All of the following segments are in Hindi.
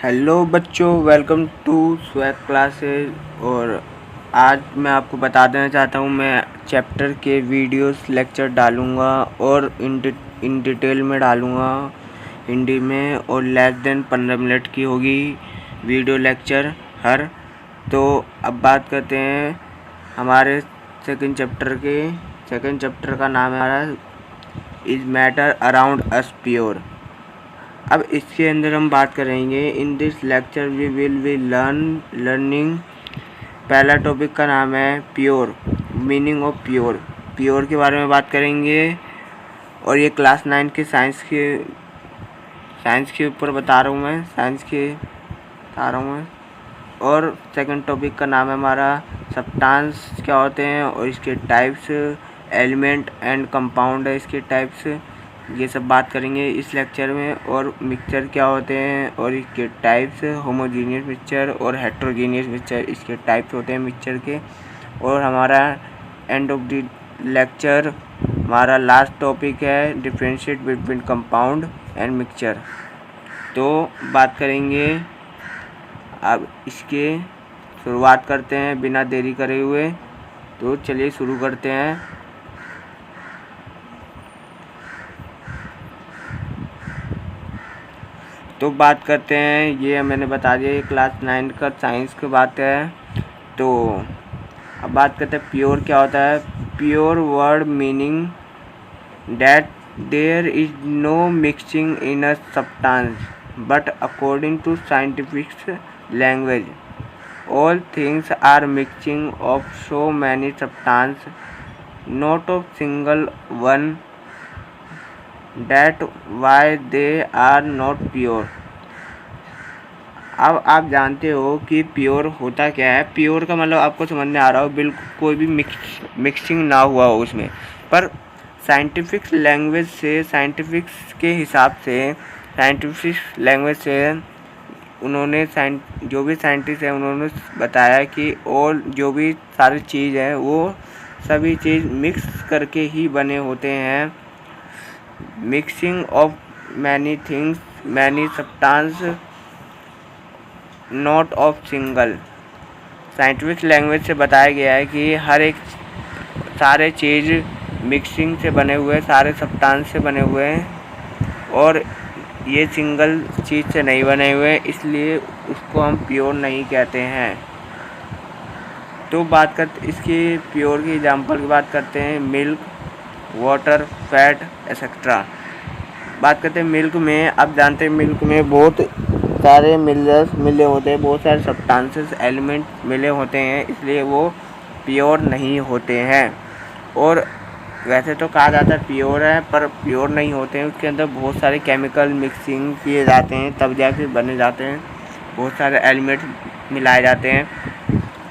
हेलो बच्चों, वेलकम टू स्वैग क्लासेस। और आज मैं आपको बता देना चाहता हूँ, मैं चैप्टर के वीडियोस लेक्चर डालूँगा और इन डिटेल में डालूँगा हिंदी में, और लेस देन 15 मिनट की होगी वीडियो लेक्चर हर। तो अब बात करते हैं हमारे सेकंड चैप्टर का नाम है हमारा is matter around us pure. अब इसके अंदर हम बात करेंगे in this lecture we will be learning. पहला टॉपिक का नाम है प्योर, मीनिंग ऑफ प्योर के बारे में बात करेंगे। और ये क्लास 9 के साइंस के ऊपर बता रहा हूँ मैं। और सेकंड टॉपिक का नाम है हमारा सब्सटेंस क्या होते हैं और इसके टाइप्स, एलिमेंट एंड कंपाउंड है इसके टाइप्स, ये सब बात करेंगे इस लेक्चर में। और मिक्सचर क्या होते हैं और इसके टाइप्स, होमोजीनियस मिक्सचर और हेट्रोजीनियस मिक्सचर इसके टाइप्स होते हैं मिक्सचर के। और हमारा एंड ऑफ द लेक्चर हमारा लास्ट टॉपिक है differentiate between compound and mixture. तो बात करेंगे, अब इसके शुरुआत करते हैं बिना देरी करे हुए। तो चलिए शुरू करते हैं। तो बात करते हैं, ये मैंने बता दिया, ये क्लास 9 का साइंस की बात है। तो अब बात करते हैं प्योर क्या होता है। Pure word meaning that there is no mixing in a substance but according to scientific language all things are mixing of so many substance not of single one that why they are not pure। अब आप जानते हो कि प्योर होता क्या है। प्योर का मतलब आपको समझ में आ रहा हो, बिल्कुल कोई भी मिक्सिंग ना हुआ हो उसमें। पर साइंटिफिक लैंग्वेज से, साइंटिफिक के हिसाब से, साइंटिफिक लैंग्वेज से उन्होंने जो भी साइंटिस्ट है उन्होंने बताया कि और जो भी सारी चीज़ है वो सभी चीज़ मिक्स करके ही बने होते हैं। Mixing of many things, many substance, not of single. Scientific language से बताया गया है कि हर एक सारे चीज़ मिक्सिंग से बने हुए, सारे सब्सटेंस से बने हुए हैं और ये सिंगल चीज़ से नहीं बने हुए, इसलिए उसको हम प्योर नहीं कहते हैं। तो बात करते इसकी प्योर की एग्जांपल की बात करते हैं, मिल्क, वाटर, फैट एक्सेट्रा। बात करते हैं मिल्क में। अब जानते हैं मिल्क में बहुत सारे मिनरल्स मिले होते हैं, बहुत सारे सब्सटेंसेस, एलिमेंट मिले होते हैं, इसलिए वो प्योर नहीं होते हैं। और वैसे तो कहा जाता है प्योर है, पर प्योर नहीं होते हैं, उसके अंदर बहुत सारे केमिकल मिक्सिंग किए जाते हैं तब जाके बने जाते हैं, बहुत सारे एलिमेंट मिलाए जाते हैं।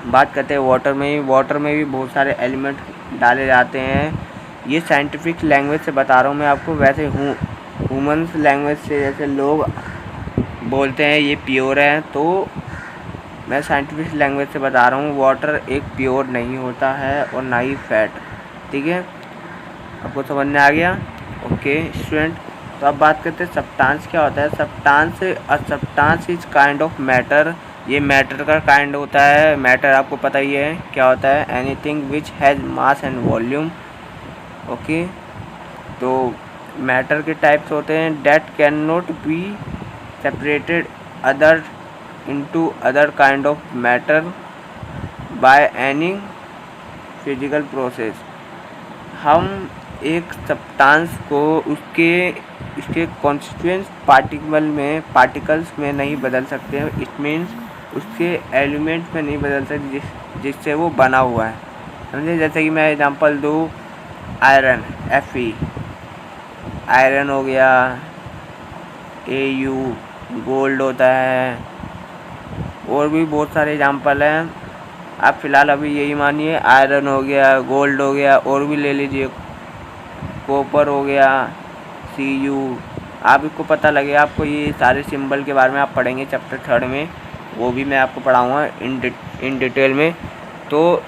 बात करते हैं वाटर में भी बहुत सारे एलिमेंट डाले जाते हैं। ये साइंटिफिक लैंग्वेज से बता रहा हूँ मैं आपको। वैसे ह्यूमन्स लैंग्वेज से जैसे लोग बोलते हैं ये प्योर है, तो मैं साइंटिफिक लैंग्वेज से बता रहा हूँ वाटर एक प्योर नहीं होता है और ना ही फैट। ठीक है, आपको समझ में आ गया? Okay student. तो अब बात करते हैं सब्सटेंस क्या होता है। Substance is kind of matter. ये मैटर का काइंड होता है। मैटर आपको पता ही है क्या होता है, anything which has mass and volume. Okay, तो मैटर के टाइप्स होते हैं date can not be separated other into other kind of matter bye any physical process. हम एक सब्सटेंस को इसके कॉन्स्टिट्यूएंट पार्टिकल्स में नहीं बदल सकते हैं। इट मीन्स उसके एलिमेंट में नहीं बदल सकते जिससे वो बना हुआ है। समझे? जैसे कि मैं एग्जांपल दूँ, आयरन, Fe, आयरन हो गया, Au, गोल्ड होता है, और भी बहुत सारे एग्जांपल हैं। आप फ़िलहाल अभी यही मानिए, आयरन हो गया, गोल्ड हो गया, और भी ले लीजिए, कॉपर हो गया, Cu। आप इसको पता लगे, आपको ये सारे सिंबल के बारे में आप पढ़ेंगे चैप्टर 3 में, वो भी मैं आपको पढ़ाऊँगा इन डिटेल में। तो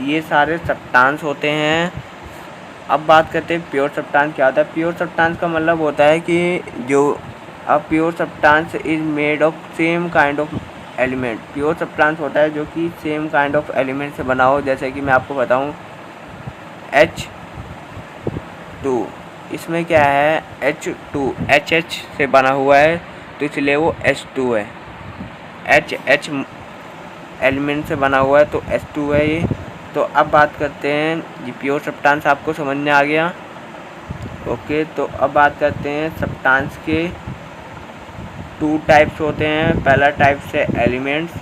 ये सारे सब्सटेंस होते हैं। अब बात करते हैं प्योर सब्सटेंस क्या होता है। प्योर सब्सटेंस का मतलब होता है कि जो a pure substance is made of same kind of element. Pure substance होता है जो कि सेम काइंड ऑफ एलिमेंट से बना हो। जैसे कि मैं आपको बताऊं H2, इसमें क्या है H2 HH से बना हुआ है तो इसलिए वो H2 है। H एलिमेंट से बना हुआ है तो H2 है ये। तो अब बात करते हैं, ये प्योर सब्सटेंस आपको समझ में आ गया। ओके, तो अब बात करते हैं सब्सटेंस के 2 टाइप्स होते हैं। पहला टाइप से एलिमेंट्स।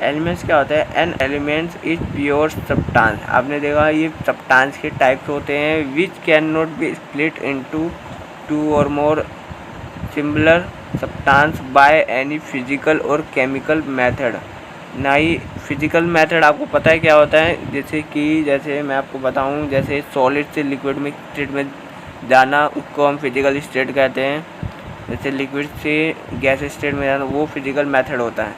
एलिमेंट्स क्या होता है? An elements is pure substance. आपने देखा ये सब्सटेंस के टाइप्स होते हैं which can not be split into 2 और more similar substance by any physical और केमिकल मेथड। ना ही फिजिकल मेथड आपको पता है क्या होता है, जैसे मैं आपको बताऊं, जैसे सॉलिड से लिक्विड में स्टेट में जाना उसको हम फिजिकल स्टेट कहते हैं। जैसे लिक्विड से गैस स्टेट में जाना वो फिजिकल मेथड होता है,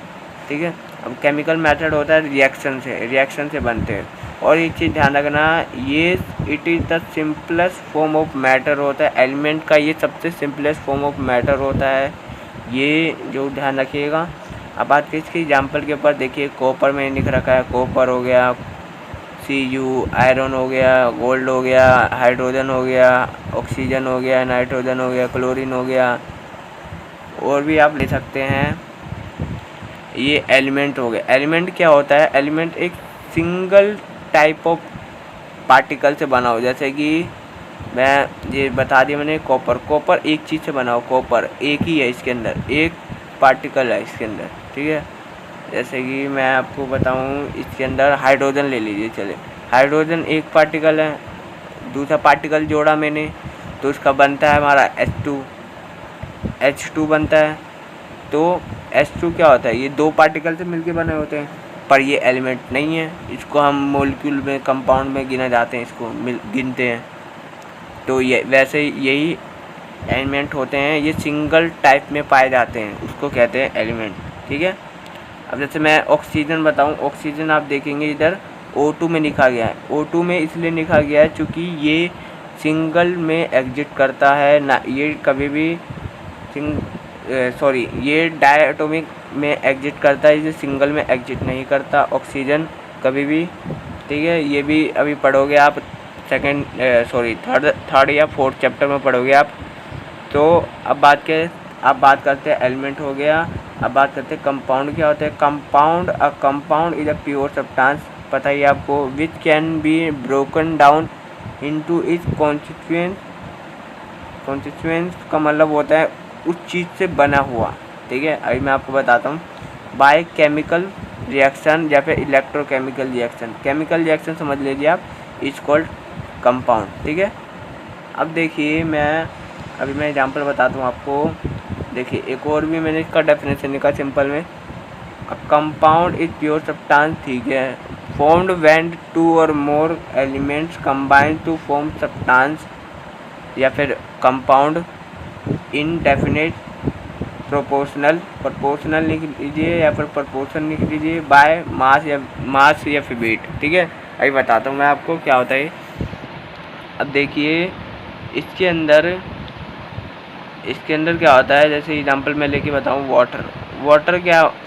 ठीक है। अब केमिकल मेथड होता है रिएक्शन से बनते हैं। और एक चीज़ ध्यान रखना, ये it is the simplest form of matter होता है। एलिमेंट का ये सबसे सिंपलेस्ट फॉर्म ऑफ मैटर होता है, ये जो ध्यान रखिएगा। अब बात करें इसके एग्जाम्पल के ऊपर, देखिए कॉपर में लिख रखा है, कॉपर हो गया, Cu, आयरन हो गया, गोल्ड हो गया, हाइड्रोजन हो गया, ऑक्सीजन हो गया, नाइट्रोजन हो गया, क्लोरीन हो गया, और भी आप ले सकते हैं। ये एलिमेंट हो गया। एलिमेंट क्या होता है? एलिमेंट एक सिंगल टाइप ऑफ पार्टिकल से बना हो। जैसे कि मैं ये बता दिया मैंने, कॉपर एक चीज़ से बना हो। कॉपर एक ही है, इसके अंदर एक पार्टिकल है इसके अंदर, ठीक है। जैसे कि मैं आपको बताऊं, इसके अंदर हाइड्रोजन ले लीजिए, चले, हाइड्रोजन एक पार्टिकल है, दूसरा पार्टिकल जोड़ा मैंने तो उसका बनता है हमारा H2 बनता है। तो H2 क्या होता है? ये 2 पार्टिकल से मिलके बने होते हैं, पर ये एलिमेंट नहीं है। इसको हम मॉलिक्यूल में, कंपाउंड में गिना जाते हैं, इसको गिनते हैं। तो ये वैसे यही एलिमेंट होते हैं, ये सिंगल टाइप में पाए जाते हैं, उसको कहते हैं एलिमेंट, ठीक है। अब जैसे मैं ऑक्सीजन बताऊं, ऑक्सीजन आप देखेंगे इधर O2 में लिखा गया है। O2 में इसलिए लिखा गया है क्योंकि ये सिंगल में एग्जिट करता है ना, ये कभी भी ये डायटोमिक में एग्जिट करता है, ये सिंगल में एग्जिट नहीं करता ऑक्सीजन कभी भी, ठीक है। ये भी अभी पढ़ोगे आप थर्ड या फोर्थ चैप्टर में पढ़ोगे आप। तो अब बात करते हैं एलिमेंट हो गया। अब बात करते हैं कंपाउंड क्या होता है। Compound is a pure substance, पता ही आपको, which can be broken down into its constituents का मतलब होता है उस चीज़ से बना हुआ, ठीक है। अभी मैं आपको बताता हूँ, बाय केमिकल रिएक्शन या फिर इलेक्ट्रोकेमिकल रिएक्शन। केमिकल रिएक्शन समझ लीजिए आप, इज कॉल्ड कंपाउंड, ठीक है। अब देखिए मैं एग्जांपल बताता हूँ आपको। देखिए एक और भी मैंने इसका डेफिनेशन लिखा सिंपल में, कंपाउंड इज प्योर सब्सटेंस, ठीक है, फॉर्म्ड व्हेन 2 और more elements combine to form substance, या फिर कंपाउंड इन डेफिनेट प्रोपोर्शनल लिख लीजिए या फिर प्रोपोर्शन लिख लीजिए, बाय मास या फिर वेट, ठीक है। अभी बताता हूँ मैं आपको क्या होता है। अब देखिए इसके अंदर क्या होता है, जैसे एग्जांपल मैं लेके बताऊँ,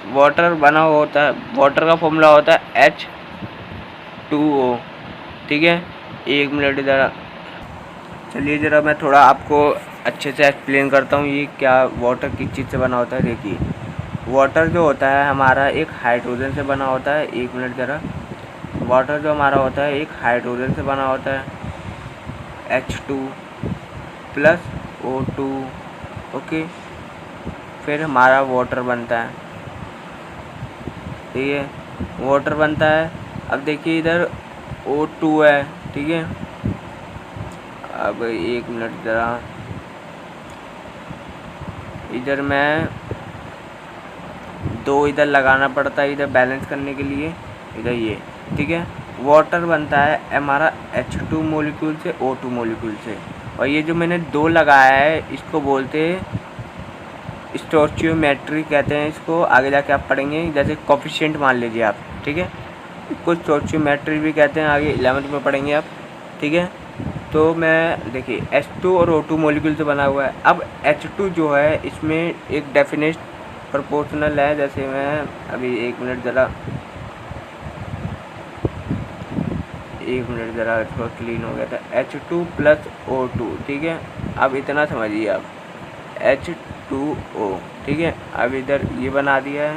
वाटर बना हुआ होता है, वाटर का फॉर्मूला होता है H2O, ठीक है। 1 मिनट ज़रा, चलिए ज़रा मैं थोड़ा आपको अच्छे से एक्सप्लेन करता हूँ ये क्या वाटर किस चीज़ से बना होता है। देखिए वाटर जो होता है हमारा एक हाइड्रोजन से बना होता है। 1 मिनट ज़रा, वाटर जो हमारा होता है एक हाइड्रोजन से बना होता है, H2 प्लस O2, ओके। फिर हमारा वाटर बनता है, ठीक है, वाटर बनता है। अब देखिए इधर O2 है, ठीक है। अब 1 मिनट ज़रा, इधर मैं 2 इधर लगाना पड़ता है इधर बैलेंस करने के लिए, इधर ये, ठीक है। वाटर बनता है हमारा H2 मॉलिक्यूल से, O2 मॉलिक्यूल से, और ये जो मैंने 2 लगाया है इसको बोलते हैं स्टोइचियोमेट्री कहते हैं इसको। आगे जाके आप पढ़ेंगे, जैसे कोफिशिएंट मान लीजिए आप, ठीक है, इसको स्टोइचियोमेट्री भी कहते हैं, आगे 11th में पढ़ेंगे आप, ठीक है। तो मैं देखिए H2 और O2 मॉलिक्यूल से बना हुआ है। अब H2 जो है इसमें एक डेफिनेट प्रोपोर्शनल है। जैसे मैं अभी एक मिनट ज़रा थोड़ा क्लीन हो गया था। H2 प्लस O2, ठीक है। अब इतना समझिए आप, H2O, ठीक है। अब इधर ये बना दिया है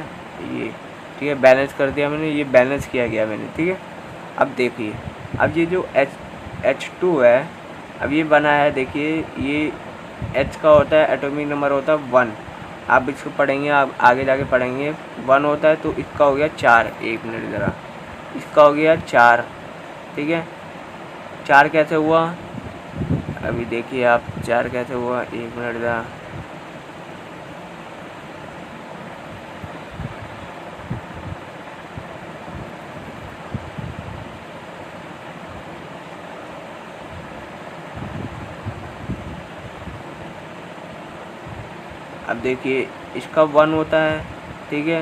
ये, ठीक है, बैलेंस कर दिया मैंने, ये बैलेंस किया गया मैंने, ठीक है। अब देखिए, अब ये जो H2 है, अब ये बना है, देखिए ये H का होता है एटॉमिक नंबर होता है 1। आप इसको पढ़ेंगे, आप आगे जाके पढ़ेंगे 1 होता है, तो इसका हो गया 4। एक मिनट ज़रा, इसका हो गया 4, ठीक है। 4 कैसे हुआ, अभी देखिए आप 4 कैसे हुआ, एक मिनट ज़रा। अब देखिए इसका 1 होता है, ठीक है,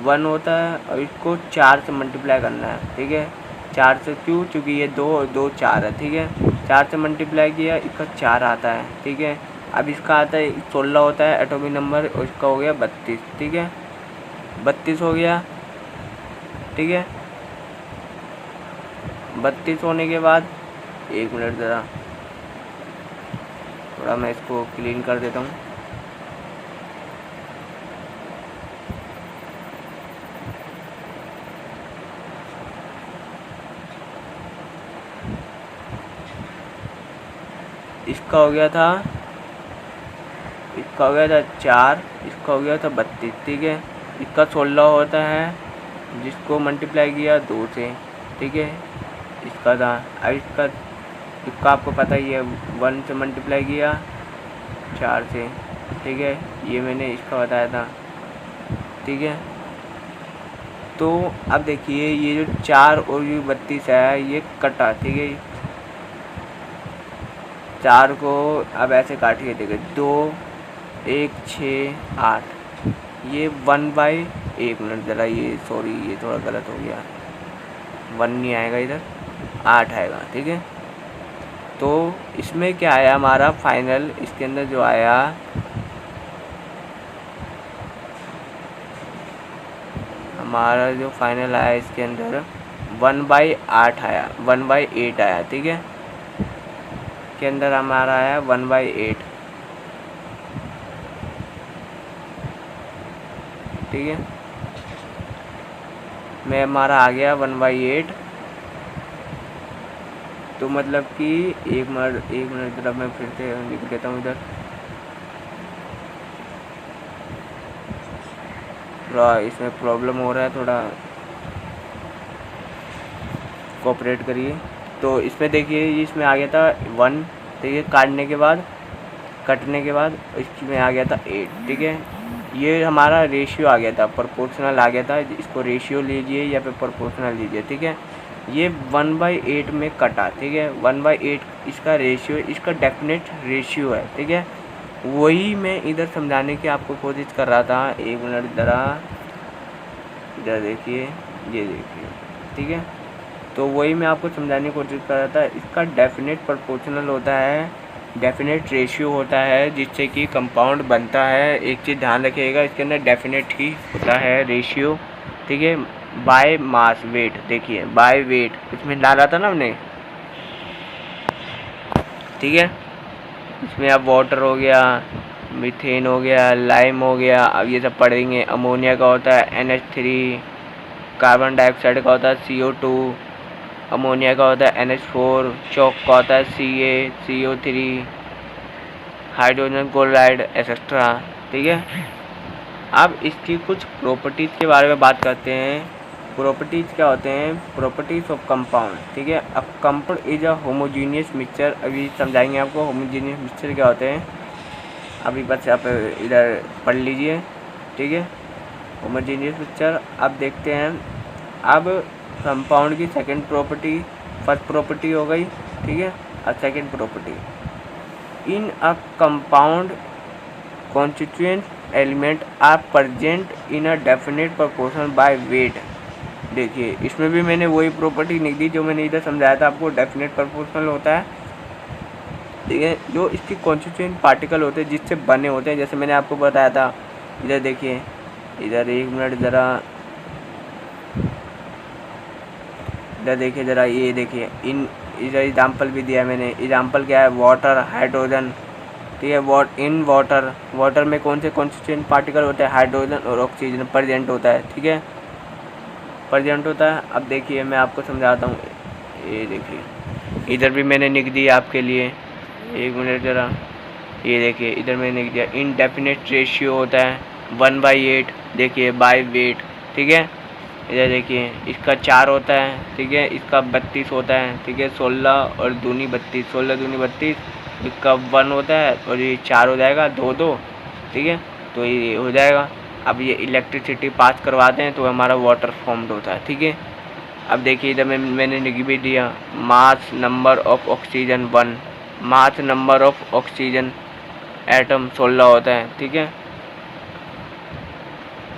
1 होता है, और इसको 4 से मल्टीप्लाई करना है, ठीक है। 4 से क्यों, चूँकि ये 2 और 2 4 है, ठीक है। 4 से मल्टीप्लाई किया, इसका 4 आता है, ठीक है। अब इसका आता है 16 होता है एटॉमिक नंबर, और इसका हो गया 32, ठीक है। 32 हो गया, ठीक है। 32 होने के बाद, एक मिनट ज़रा, थोड़ा मैं इसको क्लीन कर देता हूँ। इसका हो गया था 4, इसका हो गया था 32, ठीक है। इसका 16 होता है, जिसको मल्टीप्लाई किया 2 से, ठीक है। इसका था, अब इसका आपको पता ही है, 1 से मल्टीप्लाई किया 4 से, ठीक है। ये मैंने इसका बताया था, ठीक है। तो अब देखिए ये जो 4 और ये 32 है, ये कटा, ठीक है। 4 को अब ऐसे काटिए, देखिए 2 1 6 8, ये 1/, एक मिनट ज़रा, ये सॉरी, ये थोड़ा गलत हो गया, 1 नहीं आएगा इधर, 8 आएगा, ठीक है। तो इसमें क्या आया हमारा फाइनल, इसके अंदर जो आया, हमारा जो फाइनल आया इसके अंदर 1/8 आया, 1/8 आया, ठीक है। के अंदर हमारा आया 1/8, ठीक है। में हमारा आ गया 1/8। तो मतलब कि एक मिनट ज़रा मैं फिर से लिख देता हूँ इधर, थोड़ा इसमें प्रॉब्लम हो रहा है, थोड़ा कोऑपरेट करिए। तो इसमें देखिए इसमें आ गया था 1, ठीक है। कटने के बाद इसमें आ गया था 8, ठीक है। ये हमारा रेशियो आ गया था, प्रोपोर्शनल आ गया था, इसको रेशियो लीजिए या फिर प्रोपोर्शनल लीजिए, ठीक है। ये 1/8 में कटा, ठीक है। 1/8 इसका रेशियो, इसका डेफिनेट रेशियो है, ठीक है। वही मैं इधर समझाने की आपको कोशिश कर रहा था। एक मिनट ज़रा, इधर देखिए, ये देखिए, ठीक है। तो वही मैं आपको समझाने की कोशिश कर रहा था। इसका डेफिनेट प्रोपोर्शनल होता है, डेफिनेट रेशियो होता है, जिससे कि कंपाउंड बनता है। एक चीज़ ध्यान रखिएगा, इसके अंदर डेफिनेट ही होता है रेशियो, ठीक है। बाय मास वेट, देखिए बाय वेट इसमें डाला था ना हमने, ठीक है। इसमें अब वाटर हो गया, मीथेन हो गया, लाइम हो गया, अब ये सब पढ़ेंगे। अमोनिया का होता है NH3, कार्बन डाइऑक्साइड का होता है CO2, अमोनिया का होता है NH4, चौक का होता है CO3, हाइड्रोजन क्लोराइड एक्सेट्रा, ठीक है। अब इसकी कुछ प्रॉपर्टीज़ के बारे में बात करते हैं। प्रॉपर्टीज़ क्या होते हैं, प्रॉपर्टीज़ ऑफ कंपाउंड, ठीक है। अब compound is a homogeneous mixture, अभी समझाएंगे आपको होमोजीनियस मिक्सचर क्या होते हैं। अभी बस आप इधर पढ़ लीजिए, ठीक है। होमोजीनियस मिक्सचर अब देखते हैं। अब कंपाउंड की सेकंड प्रॉपर्टी, फर्स्ट प्रॉपर्टी हो गई, ठीक है। और second property, in a compound constituent element are present in a definite proportion by weight. देखिए इसमें भी मैंने वही प्रॉपर्टी लिख दी जो मैंने इधर समझाया था आपको। डेफिनेट प्रोपोर्शनल होता है ठीक है, जो इसके कॉन्स्टिट्यूएंट पार्टिकल होते हैं जिससे बने होते हैं, जैसे मैंने आपको बताया था। इधर देखिए, इधर 1 मिनट ज़रा, इधर देखिए ज़रा, ये देखिए, इधर एग्जाम्पल भी दिया है मैंने। एग्जाम्पल क्या है, वाटर, हाइड्रोजन, ठीक है। इन वाटर में कौन से कॉन्स्टिट्यूएंट पार्टिकल होते हैं, हाइड्रोजन और ऑक्सीजन प्रेजेंट होता है, ठीक है, प्रेजेंट होता है। अब देखिए मैं आपको समझाता हूँ, ये देखिए इधर भी मैंने लिख दिया आपके लिए, 1 मिनट ज़रा, ये देखिए इधर मैंने लिख दिया। इनडेफिनेट रेशियो होता है 1/8, देखिए बाय वेट, ठीक है। इधर देखिए इसका 4 होता है, ठीक है, इसका 32 होता है, ठीक है, 16 और दूनी 32, 16 दूनी 32, इसका 1 होता है और ये 4 हो जाएगा, 2 ठीक है, तो ये हो जाएगा। अब ये इलेक्ट्रिसिटी पास करवाते हैं तो हमारा वाटर फॉर्म्ड होता है, ठीक है। अब देखिए इधर मैंने लिख भी दिया, mass number of oxygen 1, mass number of oxygen atom 16 होता है, ठीक है।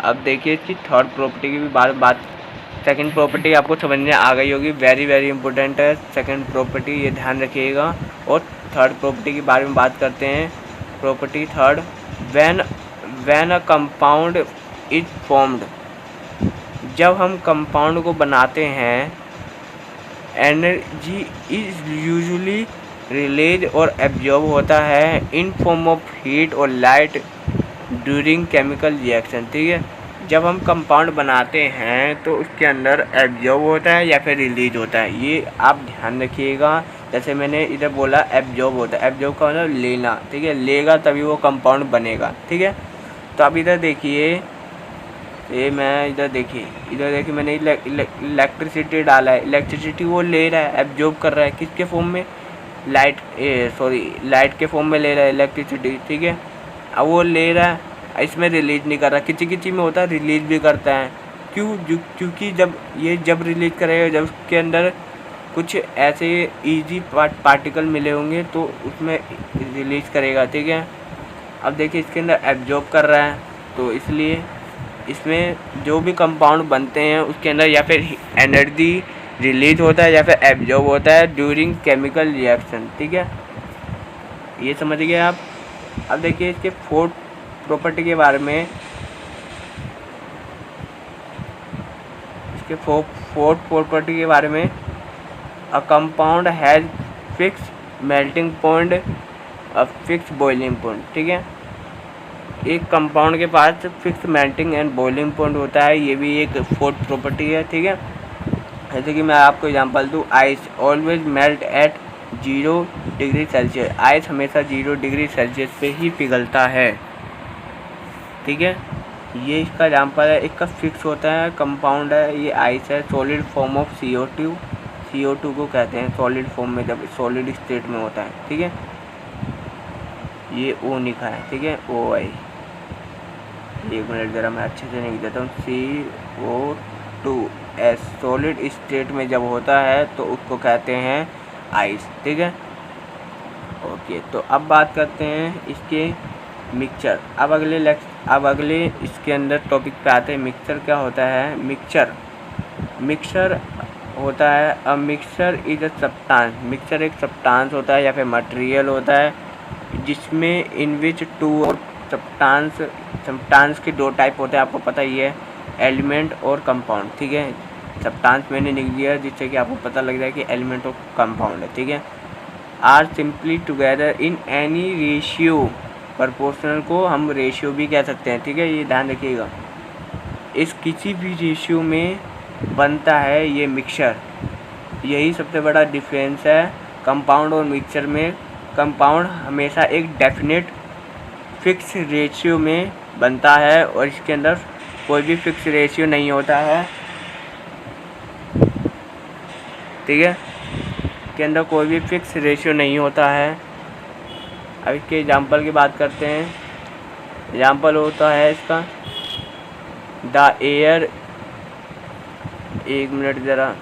अब देखिए इसकी थर्ड प्रॉपर्टी की भी बात सेकंड प्रॉपर्टी आपको समझ में आ गई होगी, वेरी वेरी इंपॉर्टेंट है सेकंड प्रॉपर्टी, ये ध्यान रखिएगा। और थर्ड प्रॉपर्टी के बारे में बात करते हैं। Property third, when a compound is formed, जब हम कंपाउंड को बनाते हैं, एनर्जी इज यूजुअली रिलीज और एब्जॉर्ब होता है इन फॉर्म ऑफ हीट और लाइट ड्यूरिंग केमिकल रिएक्शन, ठीक है। जब हम कंपाउंड बनाते हैं तो उसके अंदर एब्जॉर्ब होता है या फिर रिलीज होता है, ये आप ध्यान रखिएगा। जैसे मैंने इधर बोला एब्जॉर्ब होता है, एब्जॉर्ब का मतलब लेना, ठीक है, लेगा तभी वो कंपाउंड बनेगा, ठीक है। तो अब इधर देखिए, ये मैं इधर देखिए मैंने इलेक्ट्रिसिटी डाला है, इलेक्ट्रिसिटी वो ले रहा है, एब्जॉर्ब कर रहा है, किसके फॉर्म में, लाइट के फॉर्म में ले रहा है इलेक्ट्रिसिटी, ठीक है। अब वो ले रहा है, इसमें रिलीज नहीं कर रहा, किसी में होता है रिलीज भी करता है, क्योंकि जब रिलीज करेगा, जब उसके अंदर कुछ ऐसे इजी पार्टिकल मिले होंगे तो उसमें रिलीज करेगा, ठीक है। अब देखिए इसके अंदर एब्जॉर्ब कर रहा है, तो इसलिए इसमें जो भी कंपाउंड बनते हैं उसके अंदर या फिर एनर्जी रिलीज होता है या फिर एब्जॉर्ब होता है ड्यूरिंग केमिकल रिएक्शन, ठीक है, ये समझ गए आप। अब देखिए इसके फोर्थ प्रॉपर्टी के बारे में, इसके फोर्थ प्रॉपर्टी के बारे में, a compound has fix melting point, a fix boiling point, ठीक है। एक कंपाउंड के पास fix melting and boiling point होता है, ये भी एक फोर्थ प्रॉपर्टी है, ठीक है। जैसे कि मैं आपको एग्जांपल दूँ, ice always melt eight 0 degree Celsius, ice हमेशा 0 डिग्री सेल्सियस पे ही पिघलता है, ठीक है। ये इसका एग्जांपल है, इसका फिक्स होता है, कंपाउंड है, ये आइस है, सॉलिड फॉर्म ऑफ CO2 को कहते हैं सॉलिड फॉर्म में, जब सॉलिड स्टेट में होता है, ठीक है। ये O लिखा है, ठीक है, OI, 1 मिनट ज़रा मैं अच्छे से लिख देता हूँ, CO2S सॉलिड स्टेट में जब होता है तो उसको कहते हैं आइस, ठीक है। ओके, तो अब बात करते हैं इसके मिक्सचर। अब अगले इसके अंदर टॉपिक पे आते हैं, मिक्सचर क्या होता है। मिक्सचर होता है, a mixture is a substance, mixture एक सब्सटेंस होता है या फिर मटेरियल होता है जिसमें इन विच टू और सब्सटेंस के 2 टाइप होते हैं, आपको पता ही है, एलिमेंट और कंपाउंड, ठीक है। सब्सटेंस मैंने लिख दिया जिससे कि आपको पता लग जाए कि एलिमेंट और कंपाउंड है, ठीक है। Are simply together in any ratio, proportional को हम रेशियो भी कह सकते हैं, ठीक है, ये ध्यान रखिएगा। इस किसी भी रेशियो में बनता है ये मिक्सचर, यही सबसे बड़ा डिफरेंस है कंपाउंड और मिक्सचर में। कंपाउंड हमेशा एक डेफिनेट फिक्स रेशियो में बनता है और इसके अंदर कोई भी फिक्स रेशियो नहीं होता है, ठीक है, के अंदर कोई भी फिक्स रेशियो नहीं होता है। अब इसके एग्जांपल की बात करते हैं। एग्जांपल होता है इसका द एयर, 1 मिनट ज़रा,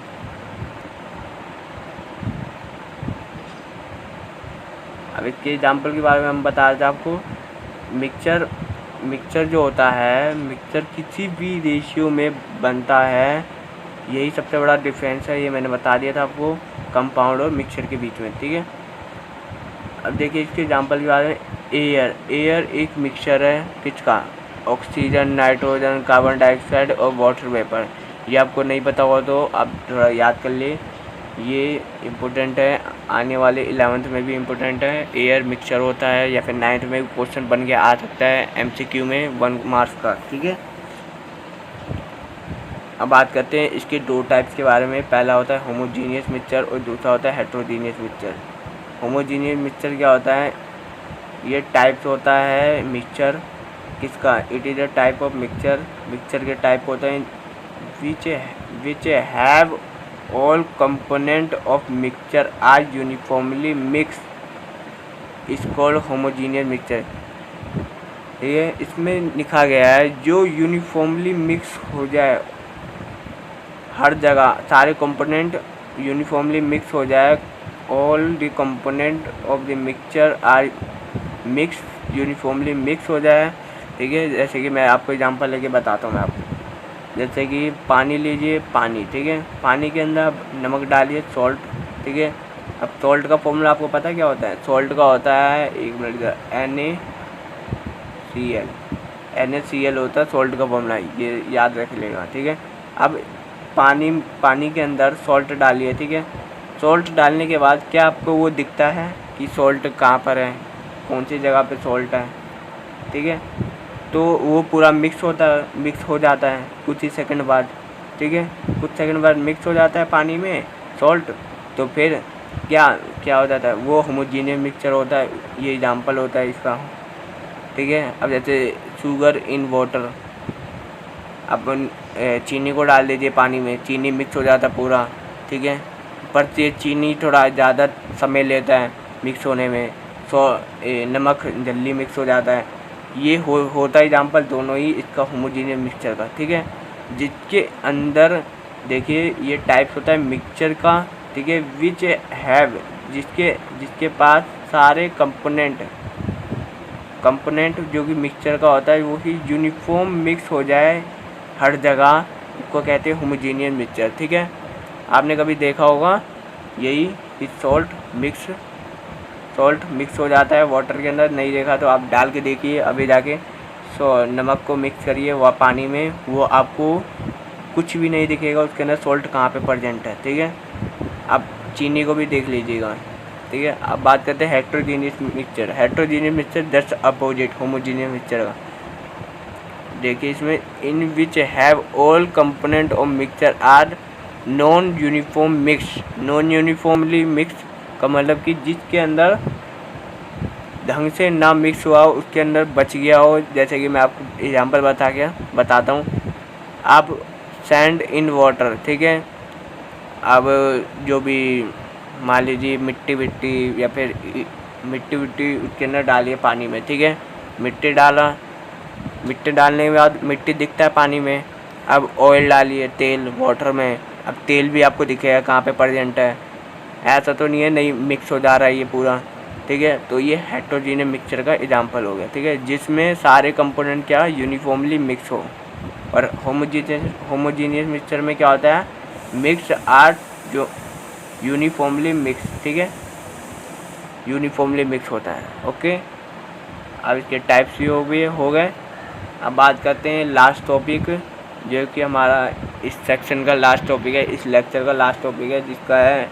अब इसके एग्जांपल के बारे में हम बता रहे थे आपको। मिक्सचर जो होता है, मिक्सचर किसी भी रेशियो में बनता है, यही सबसे बड़ा डिफरेंस है, ये मैंने बता दिया था आपको कंपाउंड और मिक्सचर के बीच में, ठीक है। अब देखिए इसके एग्जांपल के बारे में, एयर एक मिक्सचर है किसका, ऑक्सीजन, नाइट्रोजन, कार्बन डाइऑक्साइड और वाटर वेपर। ये आपको नहीं पता होगा तो आप थोड़ा याद कर लिए, ये इम्पोर्टेंट है, आने वाले 11th में भी इम्पोर्टेंट है। एयर मिक्सचर होता है, या फिर 9th में भी क्वेश्चन बन के आ सकता है MCQ में 1 मार्क्स का, ठीक है। अब बात करते हैं इसके 2 टाइप्स के बारे में। पहला होता है होमोजीनियस मिक्सचर और दूसरा होता है हेट्रोजीनियस मिक्सचर। होमोजीनियस मिक्सचर क्या होता है, ये टाइप्स होता है मिक्सचर किसका, it is a type of mixture, mixture के टाइप होते हैं which have all component of mixture are uniformly mix is called homogeneous mixture. ये इसमें लिखा गया है जो यूनिफॉर्मली मिक्स हो जाए, हर जगह सारे कंपोनेंट यूनिफॉर्मली मिक्स हो जाए, all the component of the mixture are mix, uniformly mix हो जाए, ठीक है। जैसे कि मैं आपको एग्जांपल लेके बताता हूँ मैं आपको, जैसे कि पानी लीजिए, पानी, ठीक है, पानी के अंदर आप नमक डालिए, सॉल्ट, ठीक है। अब सॉल्ट का फॉर्मूला आपको पता है क्या होता है, सॉल्ट का होता है, एक मिनट का, NaCl होता है सॉल्ट का फॉर्मूला, ये याद रख लेगा, ठीक है। अब पानी के अंदर सॉल्ट डालिए, ठीक है। सॉल्ट डालने के बाद क्या आपको वो दिखता है कि सॉल्ट कहाँ पर है, कौन सी जगह पे सॉल्ट है, ठीक है। तो वो पूरा मिक्स हो जाता है कुछ ही सेकंड बाद, ठीक है, कुछ सेकंड बाद मिक्स हो जाता है पानी में सॉल्ट। तो फिर क्या हो जाता है, वो होमोजीनियस मिक्सचर होता है। ये एग्जांपल होता है इसका, ठीक है। अब जैसे शुगर इन वाटर, अपन चीनी को डाल दीजिए पानी में, चीनी मिक्स हो जाता है पूरा, ठीक है। पर ये चीनी थोड़ा ज़्यादा समय लेता है मिक्स होने में, नमक जल्दी मिक्स हो जाता है। ये होता है एग्जाम्पल दोनों ही इसका होमोजीनियस मिक्सचर का, ठीक है। जिसके अंदर देखिए ये टाइप्स होता है मिक्सचर का, ठीक है, विच हैव, जिसके पास सारे कंपोनेंट जो कि मिक्सचर का होता है वो ही यूनिफॉर्म मिक्स हो जाए हर जगह, इसको कहते हैं होमोजीनियस मिक्सचर, ठीक है। आपने कभी देखा होगा यही कि सॉल्ट मिक्स हो जाता है वाटर के अंदर, नहीं देखा तो आप डाल के देखिए अभी जाके, नमक को मिक्स करिए वह पानी में, वो आपको कुछ भी नहीं दिखेगा उसके अंदर सॉल्ट कहाँ पे प्रेजेंट है, ठीक है। आप चीनी को भी देख लीजिएगा, ठीक है। अब बात करते हैं heterogeneous mixture. Heterogeneous mixture just opposite homogeneous mixture का। देखिए इसमें in which have all component of mixture are non uniform mix, non uniformly mix का मतलब कि जिसके अंदर ढंग से ना मिक्स हुआ हो, उसके अंदर बच गया हो। जैसे कि मैं आपको एग्जांपल बताता हूँ, आप सैंड इन वाटर, ठीक है। अब जो भी मान लीजिए मिट्टी या फिर मिट्टी उसके अंदर डालिए पानी में, ठीक है। मिट्टी डालने के बाद मिट्टी दिखता है पानी में। अब ऑयल डालिए, तेल वाटर में, अब तेल भी आपको दिखेगा कहाँ पे प्रेजेंट है, ऐसा तो नहीं है नहीं मिक्स हो जा रहा है ये पूरा, ठीक है। तो ये हेट्रोजीनियस मिक्सचर का एग्जांपल हो गया, ठीक है, जिसमें सारे कंपोनेंट क्या यूनिफॉर्मली मिक्स हो। और होमोजीनियस मिक्सचर में क्या होता है, मिक्स आर जो यूनिफॉर्मली मिक्स, ठीक है, यूनिफॉर्मली मिक्स होता है, ओके। अब इसके टाइप्स भी हो गए। अब बात करते हैं लास्ट टॉपिक, जो कि हमारा इस सेक्शन का लास्ट टॉपिक है, इस लेक्चर का लास्ट टॉपिक है, जिसका है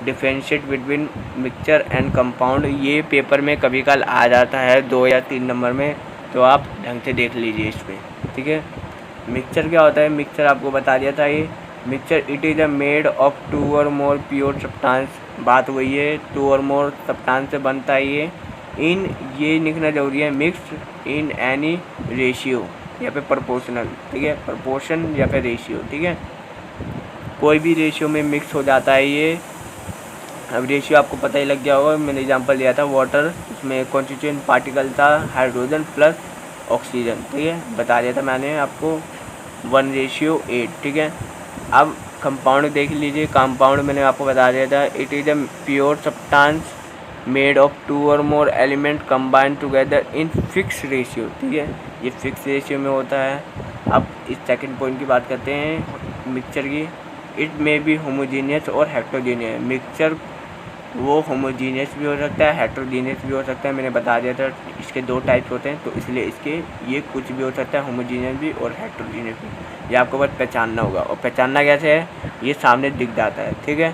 differentiate between mixture and compound. ये पेपर में कभी कल आ जाता है 2 या 3 नंबर में, तो आप ढंग से देख लीजिए इस पर, ठीक है। मिक्सचर क्या होता है, मिक्सचर आपको बता दिया था। ये mixture it is a made of 2 और मोर प्योर सब्सटेंस, बात वही है 2 और मोर सब्सटेंस से बनता है ये लिखना जरूरी है, मिक्स्ड इन एनी रेशियो या फिर प्रोपोर्शनल, ठीक है, प्रोपोर्शन या फिर रेशियो, ठीक है, कोई भी रेशियो में मिक्स हो जाता है ये। अब रेशियो आपको पता ही लग गया होगा, मैंने एग्जांपल दिया था वाटर, उसमें कॉन्स्टिट्यूएंट पार्टिकल था हाइड्रोजन प्लस ऑक्सीजन, ठीक है, बता दिया था मैंने आपको 1:8, ठीक है। अब कंपाउंड देख लीजिए, कंपाउंड मैंने आपको बता दिया था, it is a pure substance made of 2 और मोर element combined together in fix ratio, ठीक है, ये फिक्स रेशियो में होता है। अब इस सेकंड पॉइंट की बात करते हैं मिक्सचर की। इट मे बी होमोजीनियस और हेट्रोजीनियस। मिक्सचर वो होमोजीनियस भी हो सकता है, हेट्रोजीनियस भी हो सकता है। मैंने बता दिया था इसके 2 टाइप्स होते हैं, तो इसलिए इसके ये कुछ भी हो सकता है, होमोजीनियस भी और हेट्रोजीनियस भी। ये आपको बस पहचानना होगा, और पहचानना कैसे है, ये सामने दिख जाता है, ठीक है।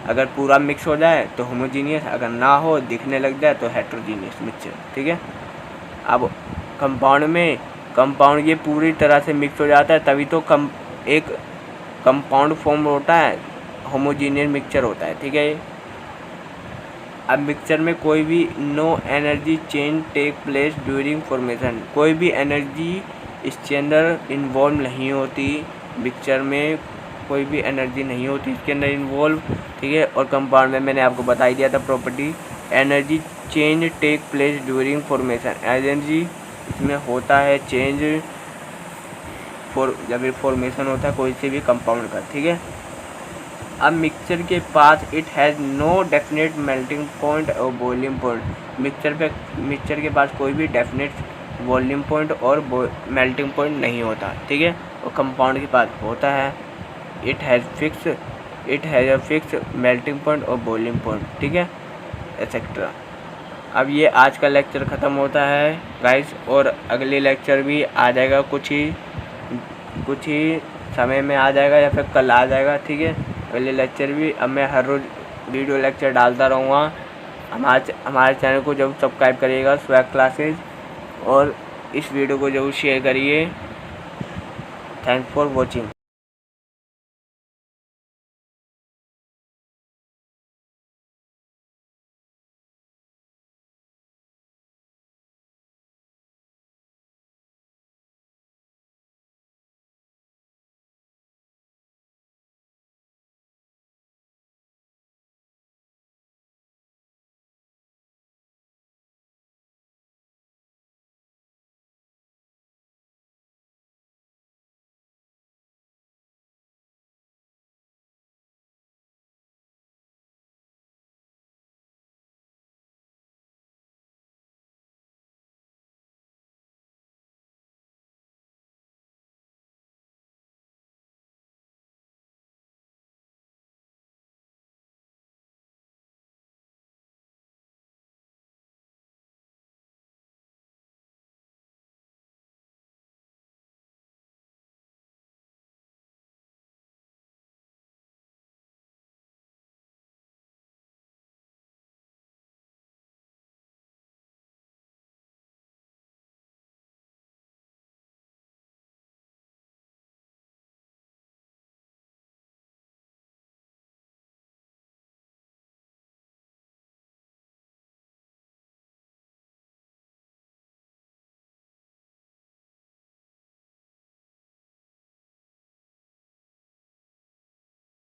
अगर पूरा मिक्स हो जाए तो होमोजीनियस, अगर ना हो दिखने लग जाए तो हेट्रोजीनियस मिक्सचर, ठीक है। अब कंपाउंड ये पूरी तरह से मिक्स हो जाता है, तभी तो एक कंपाउंड फॉर्म होता है, होमोजीनियस मिक्सचर होता है, ठीक है। अब मिक्सचर में कोई भी no energy change take place during formation, कोई भी एनर्जी इसके अंदर इन्वॉल्व नहीं होती। मिक्सचर में कोई भी एनर्जी नहीं होती इसके अंदर इन्वॉल्व, ठीक है। और कंपाउंड में मैंने आपको बता ही दिया था property, energy change take place during formation, energy इसमें होता है चेंज जब फॉर्मेशन होता है कोई से भी कंपाउंड का, ठीक है। अब मिक्सचर के पास it has no definite melting point और बॉइलिंग पॉइंट, मिक्सचर के पास कोई भी डेफिनेट बॉइलिंग पॉइंट और मेल्टिंग पॉइंट नहीं होता, ठीक है। और कंपाउंड के पास होता है, it has a fix melting point और बॉइलिंग पॉइंट, ठीक है, एक्सेट्रा। अब ये आज का लेक्चर ख़त्म होता है गाइस, और अगले लेक्चर भी आ जाएगा कुछ ही समय में आ जाएगा, या फिर कल आ जाएगा, ठीक है। अगले लेक्चर भी अब मैं हर रोज़ वीडियो लेक्चर डालता रहूँगा। हमारे चैनल को जरूर सब्सक्राइब करिएगा, स्वैग क्लासेज, और इस वीडियो को जरूर शेयर करिए। Thanks for watching.